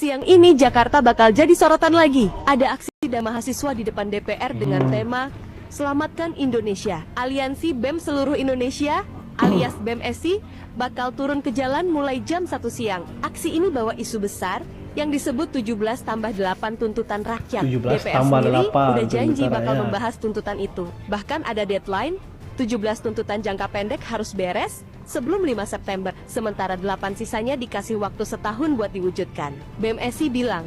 Siang ini Jakarta bakal jadi sorotan lagi. Ada aksi mahasiswa di depan DPR dengan tema Selamatkan Indonesia. Aliansi BEM seluruh Indonesia alias BEM SI bakal turun ke jalan mulai jam 1 siang. Aksi ini bawa isu besar yang disebut 17 tambah 8 tuntutan rakyat. DPR sendiri udah janji bakal membahas tuntutan itu. Bahkan ada deadline, 17 tuntutan jangka pendek harus beres sebelum 5 September, sementara 8 sisanya dikasih waktu setahun buat diwujudkan. BEM SI bilang,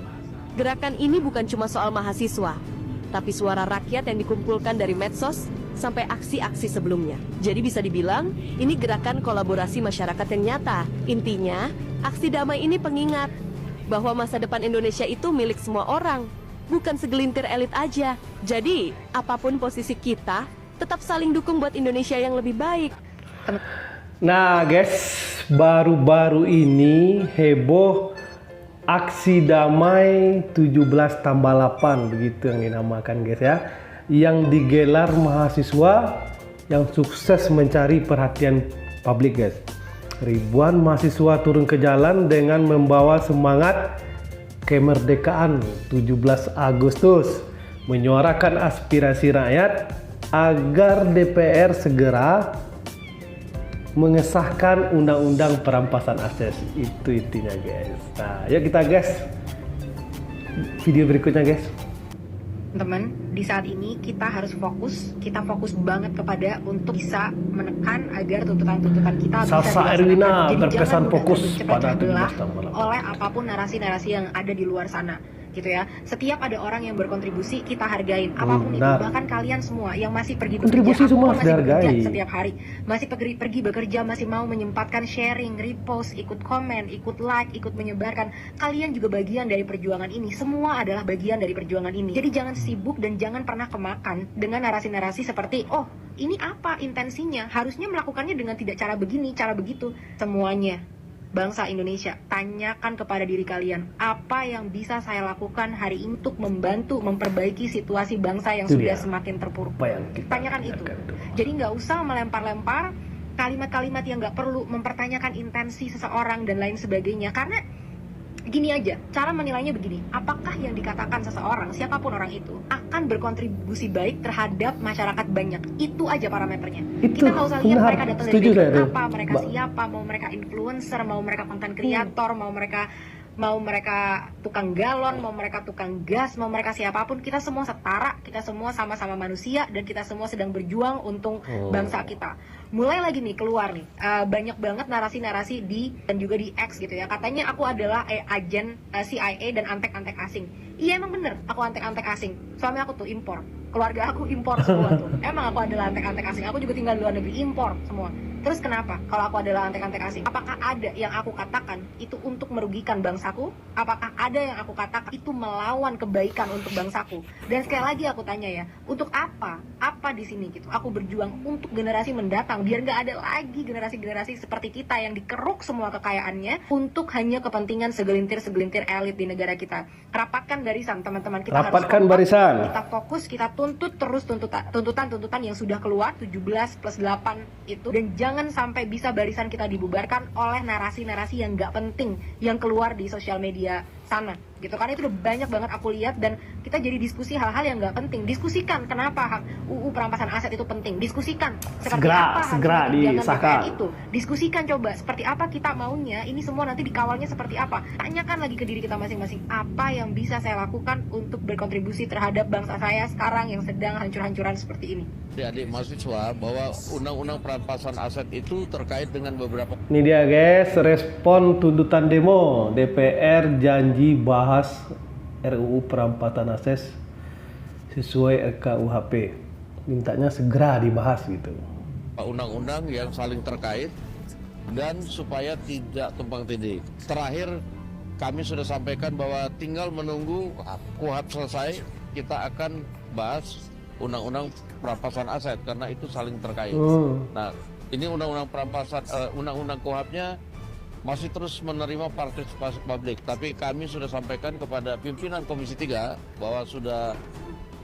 gerakan ini bukan cuma soal mahasiswa, tapi suara rakyat yang dikumpulkan dari medsos sampai aksi-aksi sebelumnya. Jadi bisa dibilang, ini gerakan kolaborasi masyarakat yang nyata. Intinya, aksi damai ini pengingat bahwa masa depan Indonesia itu milik semua orang, bukan segelintir elit aja. Jadi, apapun posisi kita, tetap saling dukung buat Indonesia yang lebih baik. Nah guys, baru-baru ini heboh aksi damai 17 tambah 8 begitu yang dinamakan guys ya, yang digelar mahasiswa yang sukses mencari perhatian publik guys. Ribuan mahasiswa turun ke jalan dengan membawa semangat kemerdekaan 17 Agustus, menyuarakan aspirasi rakyat agar DPR segera mengesahkan undang-undang perampasan aset. Itu intinya guys. Nah yuk kita guys, video berikutnya guys. Teman-teman, di saat ini kita harus fokus, kita fokus banget kepada untuk bisa menekan agar tuntutan-tuntutan kita bisa Salsa Erwina berpesan fokus pada terbelah oleh apapun narasi-narasi yang ada di luar sana, gitu ya. Setiap ada orang yang berkontribusi, kita hargain apapun itu. Bahkan kalian semua yang masih pergi kontribusi bekerja, semua masih dihargai bekerja setiap hari, masih pergi bekerja, masih mau menyempatkan sharing, repost, ikut komen, ikut like, ikut menyebarkan. Kalian juga bagian dari perjuangan ini. Semua adalah bagian dari perjuangan ini. Jadi jangan sibuk dan jangan pernah kemakan dengan narasi-narasi seperti, oh ini apa intensinya, harusnya melakukannya dengan tidak cara begini, cara begitu. Semuanya bangsa Indonesia, tanyakan kepada diri kalian, apa yang bisa saya lakukan hari ini untuk membantu memperbaiki situasi bangsa yang sudah semakin terpuruk. Tanyakan itu. Jadi nggak usah melempar-lempar kalimat-kalimat yang nggak perlu, mempertanyakan intensi seseorang dan lain sebagainya. Karena gini aja, cara menilainya begini, apakah yang dikatakan seseorang, siapapun orang itu, akan berkontribusi baik terhadap masyarakat banyak. Itu aja parameternya. Kita nggak usah lihat mereka datang dari background apa, mereka siapa, mau mereka influencer, mau mereka content creator, mau mereka tukang galon, mau mereka tukang gas, mau mereka siapapun, kita semua setara, kita semua sama-sama manusia, dan kita semua sedang berjuang untuk bangsa kita. Mulai lagi nih keluar nih, banyak banget narasi-narasi dan juga di X gitu ya, katanya aku adalah agen CIA dan antek-antek asing. Iya emang bener, aku antek-antek asing, suami aku tuh impor, keluarga aku impor semua tuh. Emang aku adalah antek-antek asing, aku juga tinggal di luar negeri, impor semua. Terus kenapa kalau aku adalah antek-antek asing? Apakah ada yang aku katakan itu untuk merugikan bangsaku? Apakah ada yang aku katakan itu melawan kebaikan untuk bangsaku? Dan sekali lagi aku tanya ya, untuk apa? Apa di sini gitu? Aku berjuang untuk generasi mendatang, biar nggak ada lagi generasi-generasi seperti kita yang dikeruk semua kekayaannya untuk hanya kepentingan segelintir elit di negara kita. Rapatkan barisan teman-teman, kita rapatkan harus barisan. Kita fokus, kita tuntut terus tuntutan yang sudah keluar 17 plus 8 itu, dan jangan sampai bisa barisan kita dibubarkan oleh narasi-narasi yang nggak penting yang keluar di sosial media sana gitu. Karena itu udah banyak banget aku lihat, dan kita jadi diskusi hal-hal yang nggak penting. Diskusikan kenapa UU perampasan aset itu penting, diskusikan seperti segera disahkan itu, diskusikan coba seperti apa kita maunya, ini semua nanti dikawalnya seperti apa. Tanyakan lagi ke diri kita masing-masing, apa yang bisa saya lakukan untuk berkontribusi terhadap bangsa saya sekarang yang sedang hancur-hancuran seperti ini. Adik mahasiswa bahwa undang-undang perampasan aset itu terkait dengan beberapa. Ini dia guys, respon tuntutan demo DPR janji bahas RUU perampasan aset sesuai RKUHP, mintanya segera dibahas gitu. Undang-undang yang saling terkait dan supaya tidak tumpang tindih. Terakhir kami sudah sampaikan bahwa tinggal menunggu KUHP selesai, kita akan bahas undang-undang perampasan aset karena itu saling terkait. Nah, ini undang-undang perampasan, undang-undang KUHP-nya masih terus menerima partisipasi publik. Tapi kami sudah sampaikan kepada pimpinan Komisi 3 bahwa sudah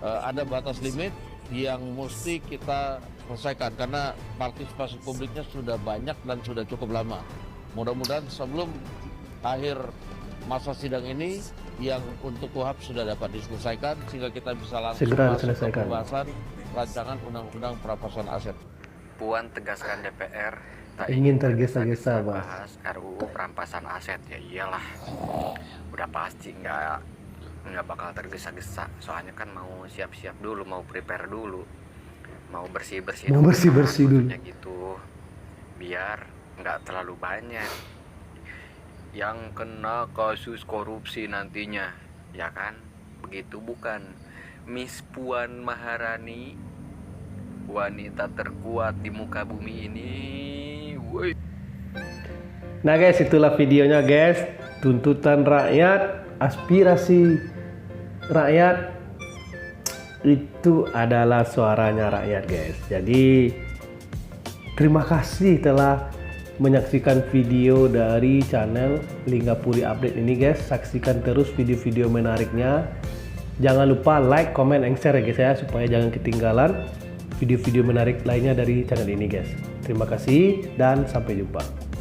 ada batas limit yang mesti kita selesaikan karena partisipasi publiknya sudah banyak dan sudah cukup lama. Mudah-mudahan sebelum akhir masa sidang ini yang untuk KUHP sudah dapat diselesaikan sehingga kita bisa langsung Segera masuk ke diselesaikan. pembahasan rancangan undang-undang perampasan aset. Puan tegaskan DPR tak Ingin tergesa-gesa, Bang. bahas RUU perampasan aset. Ya iyalah, udah pasti nggak bakal tergesa-gesa. Soalnya kan mau siap-siap dulu, mau prepare dulu, mau bersih-bersih Mau bersih-bersih dulu. maksudnya gitu, biar nggak terlalu banyak yang kena kasus korupsi nantinya, ya kan? Begitu bukan, Miss Puan Maharani, wanita terkuat di muka bumi ini. Woi. Nah guys, itulah videonya guys. Tuntutan rakyat, aspirasi rakyat itu adalah suaranya rakyat guys. Jadi terima kasih telah menyaksikan video dari channel Linggapuri Update ini guys. Saksikan terus video-video menariknya. Jangan lupa like, comment, and share ya guys ya, supaya jangan ketinggalan video-video menarik lainnya dari channel ini guys. Terima kasih dan sampai jumpa.